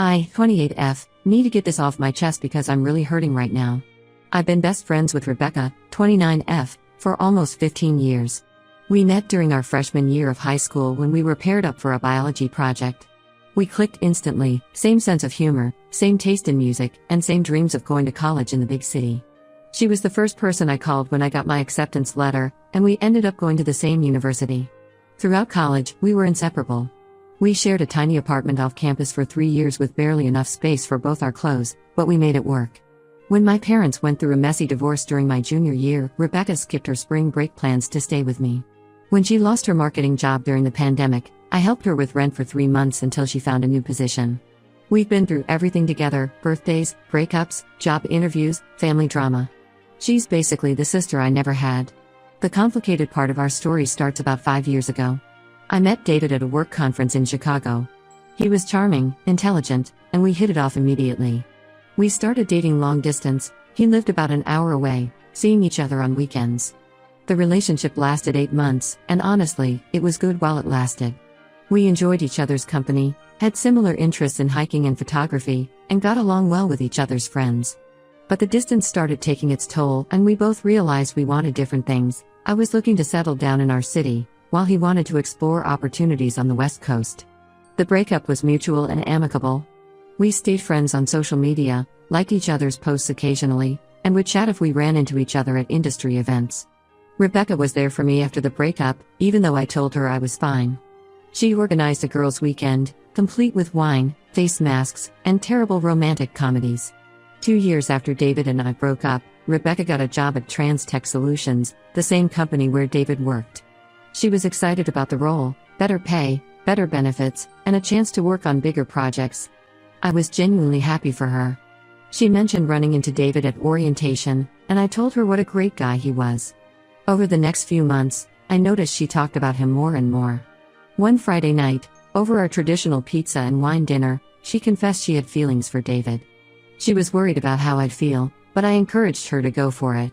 I, 28F, need to get this off my chest because I'm really hurting right now. I've been best friends with Rebecca, 29F, for almost 15 years. We met during our freshman year of high school when we were paired up for a biology project. We clicked instantly, same sense of humor, same taste in music, and same dreams of going to college in the big city. She was the first person I called when I got my acceptance letter, and we ended up going to the same university. Throughout college, we were inseparable. We shared a tiny apartment off campus for 3 years with barely enough space for both our clothes, but we made it work. When my parents went through a messy divorce during my junior year, Rebecca skipped her spring break plans to stay with me. When she lost her marketing job during the pandemic, I helped her with rent for 3 months until she found a new position. We've been through everything together: birthdays, breakups, job interviews, family drama. She's basically the sister I never had. The complicated part of our story starts about 5 years ago. I met David at a work conference in Chicago. He was charming, intelligent, and we hit it off immediately. We started dating long distance. He lived about an hour away, seeing each other on weekends. The relationship lasted 8 months, and honestly, it was good while it lasted. We enjoyed each other's company, had similar interests in hiking and photography, and got along well with each other's friends. But the distance started taking its toll, and we both realized we wanted different things. I was looking to settle down in our city, while he wanted to explore opportunities on the West Coast. The breakup was mutual and amicable. We stayed friends on social media, liked each other's posts occasionally, and would chat if we ran into each other at industry events. Rebecca was there for me after the breakup, even though I told her I was fine. She organized a girls' weekend, complete with wine, face masks, and terrible romantic comedies. 2 years after David and I broke up, Rebecca got a job at Trans Tech Solutions, the same company where David worked. She was excited about the role, better pay, better benefits, and a chance to work on bigger projects. I was genuinely happy for her. She mentioned running into David at orientation, and I told her what a great guy he was. Over the next few months, I noticed she talked about him more and more. One Friday night, over our traditional pizza and wine dinner, she confessed she had feelings for David. She was worried about how I'd feel, but I encouraged her to go for it.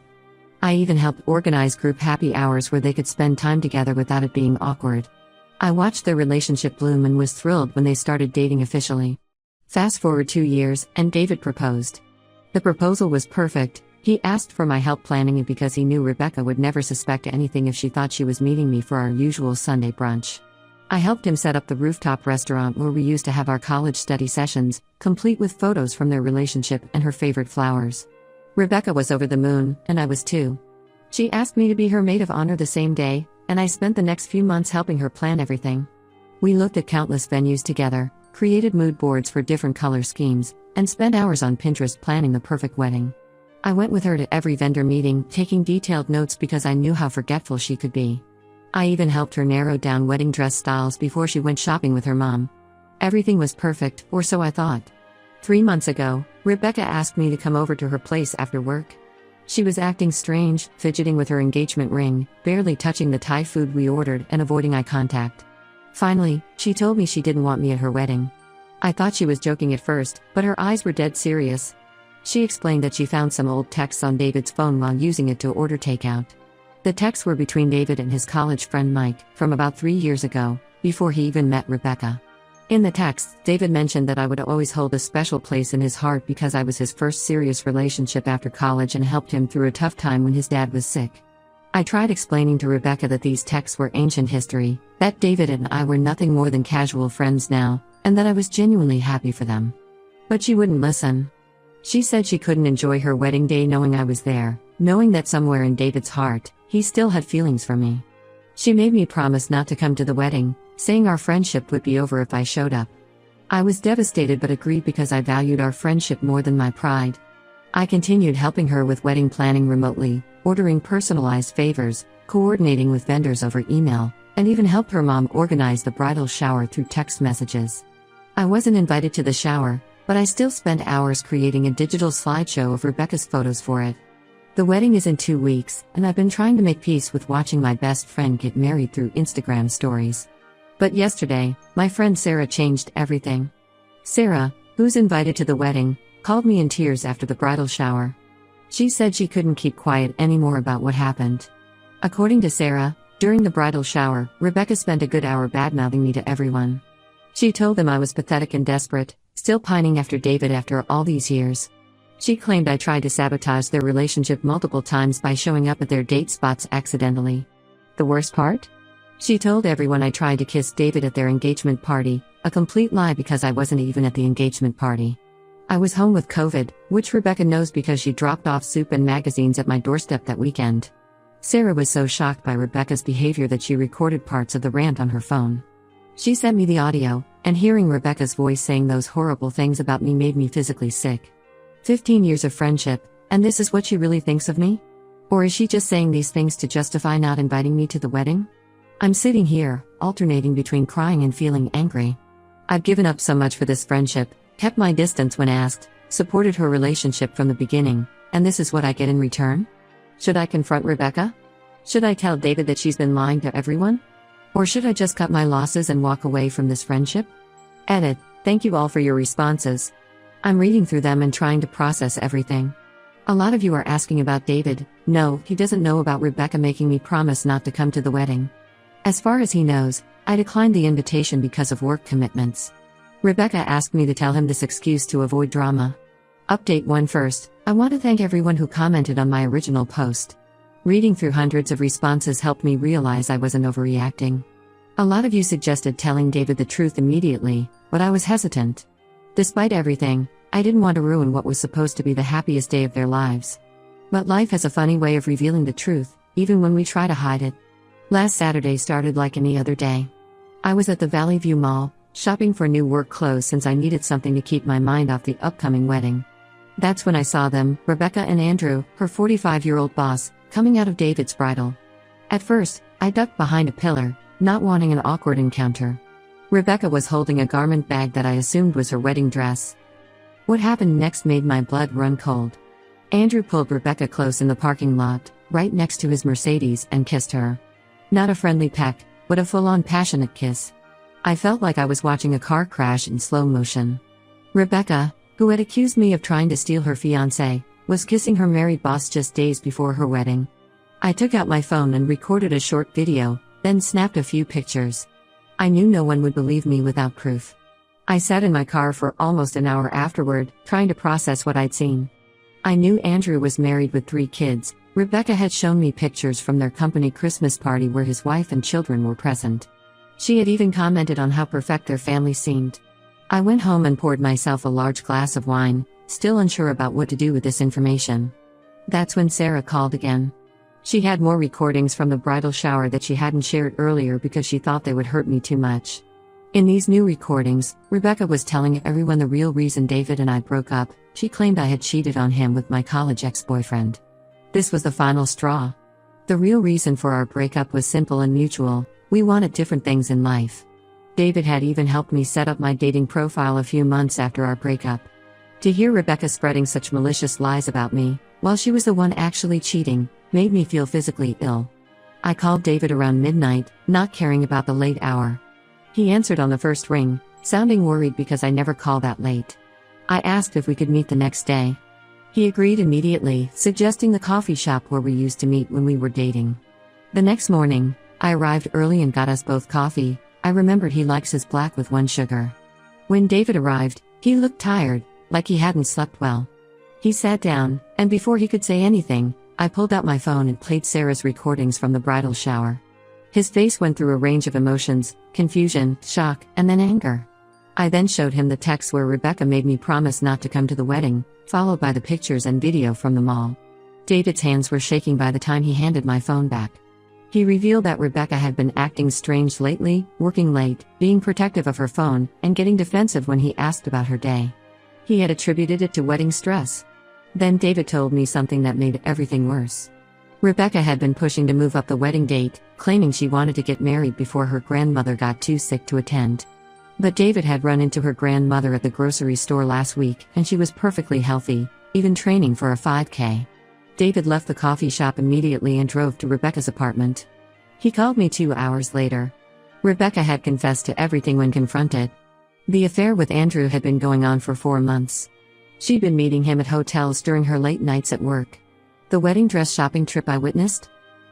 I even helped organize group happy hours where they could spend time together without it being awkward. I watched their relationship bloom and was thrilled when they started dating officially. Fast forward 2 years, and David proposed. The proposal was perfect. He asked for my help planning it because he knew Rebecca would never suspect anything if she thought she was meeting me for our usual Sunday brunch. I helped him set up the rooftop restaurant where we used to have our college study sessions, complete with photos from their relationship and her favorite flowers. Rebecca was over the moon, and I was too. She asked me to be her maid of honor the same day, and I spent the next few months helping her plan everything. We looked at countless venues together, created mood boards for different color schemes, and spent hours on Pinterest planning the perfect wedding. I went with her to every vendor meeting, taking detailed notes because I knew how forgetful she could be. I even helped her narrow down wedding dress styles before she went shopping with her mom. Everything was perfect, or so I thought. 3 months ago, Rebecca asked me to come over to her place after work. She was acting strange, fidgeting with her engagement ring, barely touching the Thai food we ordered, and avoiding eye contact. Finally, she told me she didn't want me at her wedding. I thought she was joking at first, but her eyes were dead serious. She explained that she found some old texts on David's phone while using it to order takeout. The texts were between David and his college friend Mike, from about 3 years ago, before he even met Rebecca. In the texts, David mentioned that I would always hold a special place in his heart because I was his first serious relationship after college and helped him through a tough time when his dad was sick. I tried explaining to Rebecca that these texts were ancient history, that David and I were nothing more than casual friends now, and that I was genuinely happy for them. But she wouldn't listen. She said she couldn't enjoy her wedding day knowing I was there, knowing that somewhere in David's heart, he still had feelings for me. She made me promise not to come to the wedding, saying our friendship would be over if I showed up. I was devastated but agreed because I valued our friendship more than my pride. I continued helping her with wedding planning remotely, ordering personalized favors, coordinating with vendors over email, and even helped her mom organize the bridal shower through text messages. I wasn't invited to the shower, but I still spent hours creating a digital slideshow of Rebecca's photos for it. The wedding is in 2 weeks, and I've been trying to make peace with watching my best friend get married through Instagram stories. But yesterday, my friend Sarah changed everything. Sarah, who's invited to the wedding, called me in tears after the bridal shower. She said she couldn't keep quiet anymore about what happened. According to Sarah, during the bridal shower, Rebecca spent a good hour badmouthing me to everyone. She told them I was pathetic and desperate, Still pining after David after all these years. She claimed I tried to sabotage their relationship multiple times by showing up at their date spots accidentally. The worst part? She told everyone I tried to kiss David at their engagement party, a complete lie because I wasn't even at the engagement party. I was home with COVID, which Rebecca knows because she dropped off soup and magazines at my doorstep that weekend. Sarah was so shocked by Rebecca's behavior that she recorded parts of the rant on her phone. She sent me the audio, and hearing Rebecca's voice saying those horrible things about me made me physically sick. 15 years of friendship, and this is what she really thinks of me? Or is she just saying these things to justify not inviting me to the wedding? I'm sitting here, alternating between crying and feeling angry. I've given up so much for this friendship, kept my distance when asked, supported her relationship from the beginning, and this is what I get in return? Should I confront Rebecca? Should I tell David that she's been lying to everyone? Or should I just cut my losses and walk away from this friendship? Edit. Thank you all for your responses. I'm reading through them and trying to process everything. A lot of you are asking about David. No, he doesn't know about Rebecca making me promise not to come to the wedding. As far as he knows, I declined the invitation because of work commitments. Rebecca asked me to tell him this excuse to avoid drama. Update 1 first, I want to thank everyone who commented on my original post. Reading through hundreds of responses helped me realize I wasn't overreacting. A lot of you suggested telling David the truth immediately, but I was hesitant. Despite everything, I didn't want to ruin what was supposed to be the happiest day of their lives. But life has a funny way of revealing the truth, even when we try to hide it. Last Saturday started like any other day. I was at the Valley View Mall, shopping for new work clothes since I needed something to keep my mind off the upcoming wedding. That's when I saw them, Rebecca and Andrew, her 45-year-old boss, coming out of David's bridal. At first, I ducked behind a pillar, not wanting an awkward encounter. Rebecca was holding a garment bag that I assumed was her wedding dress. What happened next made my blood run cold. Andrew pulled Rebecca close in the parking lot, right next to his Mercedes, and kissed her. Not a friendly peck, but a full-on passionate kiss. I felt like I was watching a car crash in slow motion. Rebecca, who had accused me of trying to steal her fiancé, was kissing her married boss just days before her wedding. I took out my phone and recorded a short video, then snapped a few pictures. I knew no one would believe me without proof. I sat in my car for almost an hour afterward, trying to process what I'd seen. I knew Andrew was married with 3 kids. Rebecca had shown me pictures from their company Christmas party where his wife and children were present. She had even commented on how perfect their family seemed. I went home and poured myself a large glass of wine, still unsure about what to do with this information. That's when Sarah called again. She had more recordings from the bridal shower that she hadn't shared earlier because she thought they would hurt me too much. In these new recordings, Rebecca was telling everyone the real reason David and I broke up. She claimed I had cheated on him with my college ex-boyfriend. This was the final straw. The real reason for our breakup was simple and mutual. We wanted different things in life. David had even helped me set up my dating profile a few months after our breakup. To hear Rebecca spreading such malicious lies about me, while she was the one actually cheating, made me feel physically ill. I called David around midnight, not caring about the late hour. He answered on the first ring, sounding worried because I never call that late. I asked if we could meet the next day. He agreed immediately, suggesting the coffee shop where we used to meet when we were dating. The next morning, I arrived early and got us both coffee. I remembered he likes his black with 1 sugar. When David arrived, he looked tired, like he hadn't slept well. He sat down, and before he could say anything, I pulled out my phone and played Sarah's recordings from the bridal shower. His face went through a range of emotions: confusion, shock, and then anger. I then showed him the text where Rebecca made me promise not to come to the wedding, followed by the pictures and video from the mall. David's hands were shaking by the time he handed my phone back. He revealed that Rebecca had been acting strange lately, working late, being protective of her phone, and getting defensive when he asked about her day. He had attributed it to wedding stress. Then David told me something that made everything worse. Rebecca had been pushing to move up the wedding date, claiming she wanted to get married before her grandmother got too sick to attend. But David had run into her grandmother at the grocery store last week, and she was perfectly healthy, even training for a 5K. David left the coffee shop immediately and drove to Rebecca's apartment. He called me 2 hours later. Rebecca had confessed to everything when confronted. The affair with Andrew had been going on for 4 months. She'd been meeting him at hotels during her late nights at work. The wedding dress shopping trip I witnessed?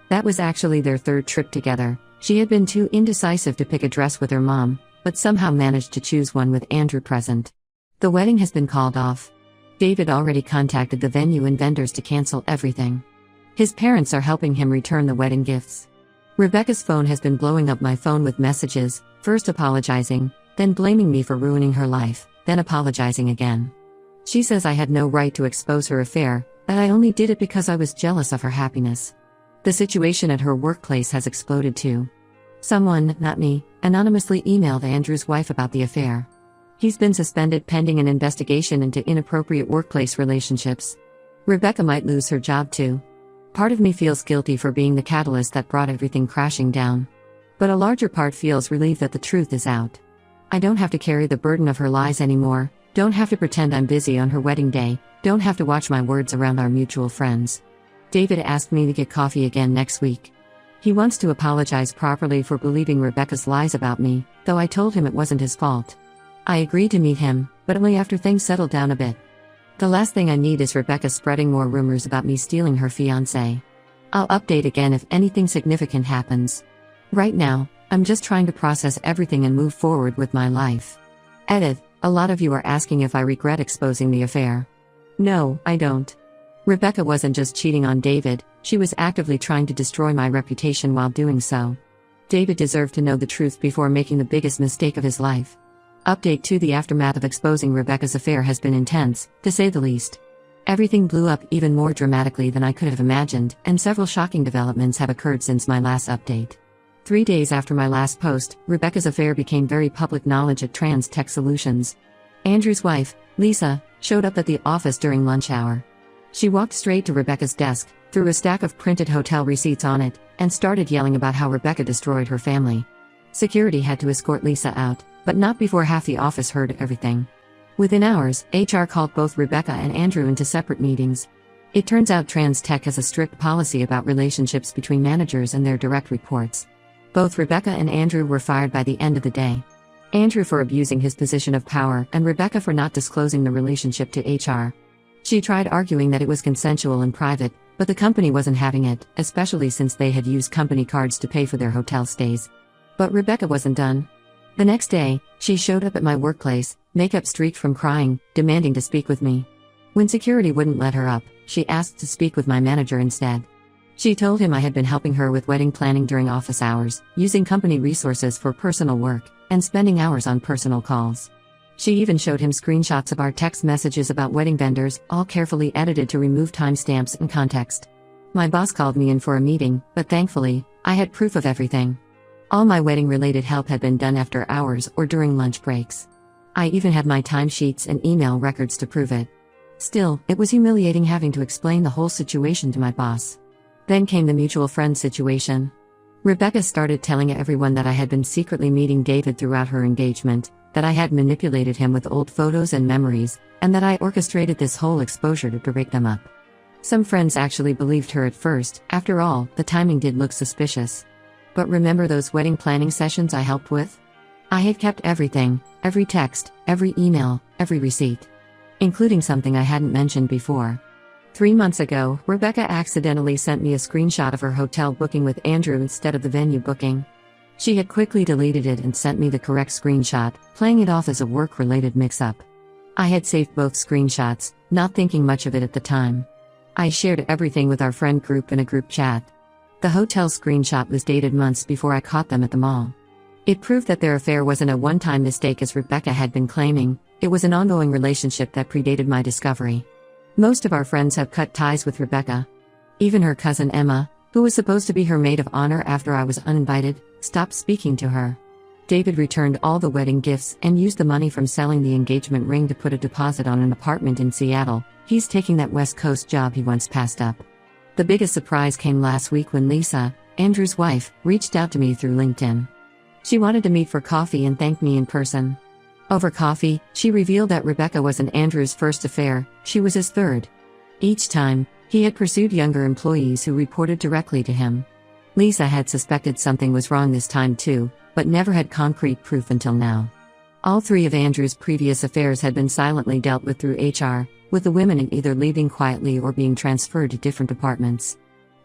That was actually their 3rd trip together. She had been too indecisive to pick a dress with her mom, but somehow managed to choose one with Andrew present. The wedding has been called off. David already contacted the venue and vendors to cancel everything. His parents are helping him return the wedding gifts. Rebecca's phone has been blowing up my phone with messages, first apologizing, then blaming me for ruining her life, then apologizing again. She says I had no right to expose her affair, that I only did it because I was jealous of her happiness. The situation at her workplace has exploded too. Someone, not me, anonymously emailed Andrew's wife about the affair. He's been suspended pending an investigation into inappropriate workplace relationships. Rebecca might lose her job too. Part of me feels guilty for being the catalyst that brought everything crashing down. But a larger part feels relieved that the truth is out. I don't have to carry the burden of her lies anymore, don't have to pretend I'm busy on her wedding day, don't have to watch my words around our mutual friends. David asked me to get coffee again next week. He wants to apologize properly for believing Rebecca's lies about me, though I told him it wasn't his fault. I agreed to meet him, but only after things settled down a bit. The last thing I need is Rebecca spreading more rumors about me stealing her fiancé. I'll update again if anything significant happens. Right now, I'm just trying to process everything and move forward with my life. Edit: a lot of you are asking if I regret exposing the affair. No, I don't. Rebecca wasn't just cheating on David, she was actively trying to destroy my reputation while doing so. David deserved to know the truth before making the biggest mistake of his life. Update 2: the aftermath of exposing Rebecca's affair has been intense, to say the least. Everything blew up even more dramatically than I could have imagined, and several shocking developments have occurred since my last update. 3 days after my last post, Rebecca's affair became very public knowledge at Trans Tech Solutions. Andrew's wife, Lisa, showed up at the office during lunch hour. She walked straight to Rebecca's desk, threw a stack of printed hotel receipts on it, and started yelling about how Rebecca destroyed her family. Security had to escort Lisa out, but not before half the office heard everything. Within hours, HR called both Rebecca and Andrew into separate meetings. It turns out Trans Tech has a strict policy about relationships between managers and their direct reports. Both Rebecca and Andrew were fired by the end of the day. Andrew for abusing his position of power, and Rebecca for not disclosing the relationship to HR. She tried arguing that it was consensual and private, but the company wasn't having it, especially since they had used company cards to pay for their hotel stays. But Rebecca wasn't done. The next day, she showed up at my workplace, makeup streaked from crying, demanding to speak with me. When security wouldn't let her up, she asked to speak with my manager instead. She told him I had been helping her with wedding planning during office hours, using company resources for personal work, and spending hours on personal calls. She even showed him screenshots of our text messages about wedding vendors, all carefully edited to remove timestamps and context. My boss called me in for a meeting, but thankfully, I had proof of everything. All my wedding-related help had been done after hours or during lunch breaks. I even had my timesheets and email records to prove it. Still, it was humiliating having to explain the whole situation to my boss. Then came the mutual friend situation. Rebecca started telling everyone that I had been secretly meeting David throughout her engagement, that I had manipulated him with old photos and memories, and that I orchestrated this whole exposure to break them up. Some friends actually believed her at first. After all, the timing did look suspicious. But remember those wedding planning sessions I helped with? I had kept everything, every text, every email, every receipt. Including something I hadn't mentioned before. 3 months ago, Rebecca accidentally sent me a screenshot of her hotel booking with Andrew instead of the venue booking. She had quickly deleted it and sent me the correct screenshot, playing it off as a work-related mix-up. I had saved both screenshots, not thinking much of it at the time. I shared everything with our friend group in a group chat. The hotel screenshot was dated months before I caught them at the mall. It proved that their affair wasn't a one-time mistake as Rebecca had been claiming, it was an ongoing relationship that predated my discovery. Most of our friends have cut ties with Rebecca. Even her cousin Emma, who was supposed to be her maid of honor after I was uninvited, stopped speaking to her. David returned all the wedding gifts and used the money from selling the engagement ring to put a deposit on an apartment in Seattle. He's taking that West Coast job he once passed up. The biggest surprise came last week when Lisa, Andrew's wife, reached out to me through LinkedIn. She wanted to meet for coffee and thank me in person. Over coffee, she revealed that Rebecca wasn't Andrew's first affair, she was his third. Each time, he had pursued younger employees who reported directly to him. Lisa had suspected something was wrong this time too, but never had concrete proof until now. All 3 of Andrew's previous affairs had been silently dealt with through HR, with the women either leaving quietly or being transferred to different departments.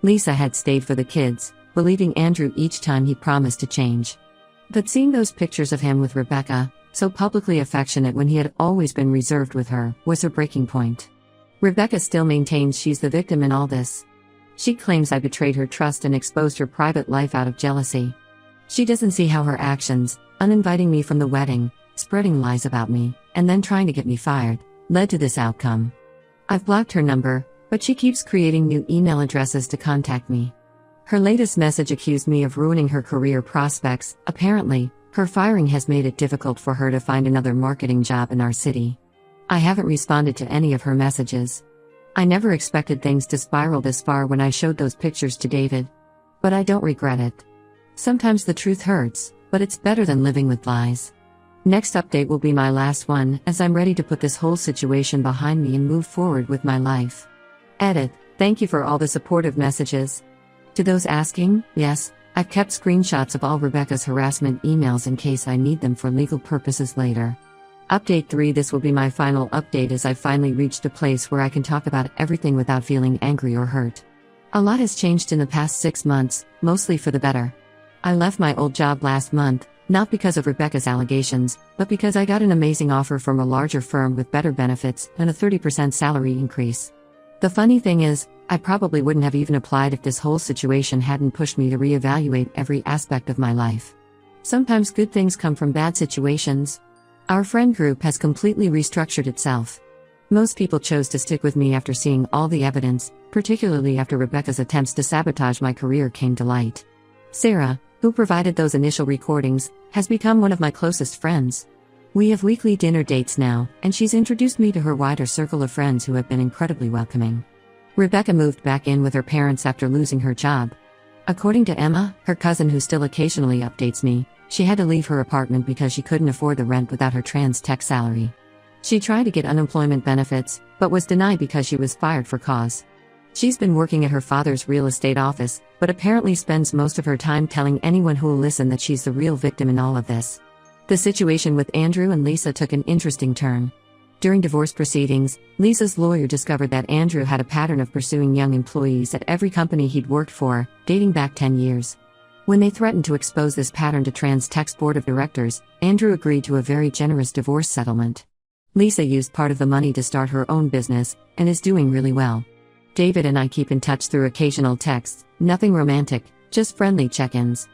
Lisa had stayed for the kids, believing Andrew each time he promised to change. But seeing those pictures of him with Rebecca, so publicly affectionate when he had always been reserved with her, was her breaking point. Rebecca still maintains she's the victim in all this. She claims I betrayed her trust and exposed her private life out of jealousy. She doesn't see how her actions, uninviting me from the wedding, spreading lies about me, and then trying to get me fired, led to this outcome. I've blocked her number, but she keeps creating new email addresses to contact me. Her latest message accused me of ruining her career prospects. Apparently, her firing has made it difficult for her to find another marketing job in our city. I haven't responded to any of her messages. I never expected things to spiral this far when I showed those pictures to David. But I don't regret it. Sometimes the truth hurts, but it's better than living with lies. Next update will be my last one, as I'm ready to put this whole situation behind me and move forward with my life. Edit. Thank you for all the supportive messages. To those asking, yes, I've kept screenshots of all Rebecca's harassment emails in case I need them for legal purposes later. Update 3. This will be my final update as I've finally reached a place where I can talk about everything without feeling angry or hurt. A lot has changed in the past 6 months, mostly for the better. I left my old job last month, not because of Rebecca's allegations, but because I got an amazing offer from a larger firm with better benefits and a 30% salary increase. The funny thing is, I probably wouldn't have even applied if this whole situation hadn't pushed me to reevaluate every aspect of my life. Sometimes good things come from bad situations. Our friend group has completely restructured itself. Most people chose to stick with me after seeing all the evidence, particularly after Rebecca's attempts to sabotage my career came to light. Sarah, who provided those initial recordings, has become one of my closest friends. We have weekly dinner dates now, and she's introduced me to her wider circle of friends who have been incredibly welcoming. Rebecca moved back in with her parents after losing her job. According to Emma, her cousin who still occasionally updates me, she had to leave her apartment because she couldn't afford the rent without her trans tech salary. She tried to get unemployment benefits, but was denied because she was fired for cause. She's been working at her father's real estate office, but apparently spends most of her time telling anyone who will listen that she's the real victim in all of this. The situation with Andrew and Lisa took an interesting turn. During divorce proceedings, Lisa's lawyer discovered that Andrew had a pattern of pursuing young employees at every company he'd worked for, dating back 10 years. When they threatened to expose this pattern to Trans Tech's board of directors, Andrew agreed to a very generous divorce settlement. Lisa used part of the money to start her own business, and is doing really well. David and I keep in touch through occasional texts, nothing romantic, just friendly check-ins.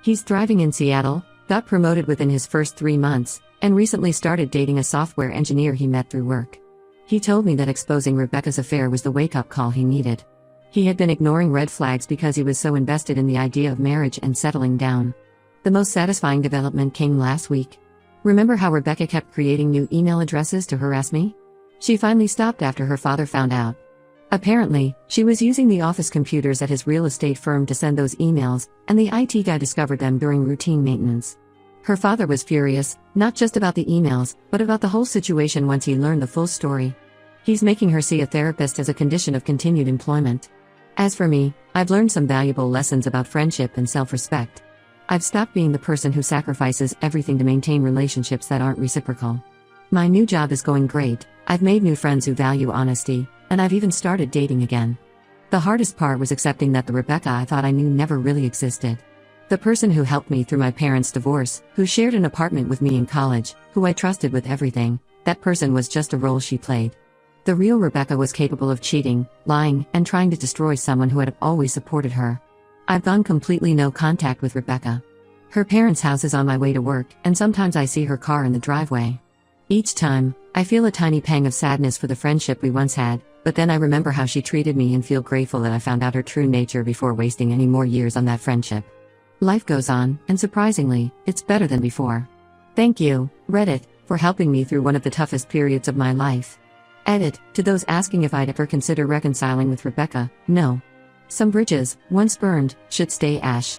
He's thriving in Seattle, got promoted within his first 3 months, and recently started dating a software engineer he met through work. He told me that exposing Rebecca's affair was the wake-up call he needed. He had been ignoring red flags because he was so invested in the idea of marriage and settling down. The most satisfying development came last week. Remember how Rebecca kept creating new email addresses to harass me? She finally stopped after her father found out. Apparently, she was using the office computers at his real estate firm to send those emails, and the IT guy discovered them during routine maintenance. Her father was furious, not just about the emails, but about the whole situation once he learned the full story. He's making her see a therapist as a condition of continued employment. As for me, I've learned some valuable lessons about friendship and self-respect. I've stopped being the person who sacrifices everything to maintain relationships that aren't reciprocal. My new job is going great, I've made new friends who value honesty, and I've even started dating again. The hardest part was accepting that the Rebecca I thought I knew never really existed. The person who helped me through my parents' divorce, who shared an apartment with me in college, who I trusted with everything, that person was just a role she played. The real Rebecca was capable of cheating, lying, and trying to destroy someone who had always supported her. I've gone completely no contact with Rebecca. Her parents' house is on my way to work, and sometimes I see her car in the driveway. Each time, I feel a tiny pang of sadness for the friendship we once had, but then I remember how she treated me and feel grateful that I found out her true nature before wasting any more years on that friendship. Life goes on, and surprisingly, it's better than before. Thank you, Reddit, for helping me through one of the toughest periods of my life. Edit. To those asking if I'd ever consider reconciling with Rebecca, no. Some bridges, once burned, should stay ash.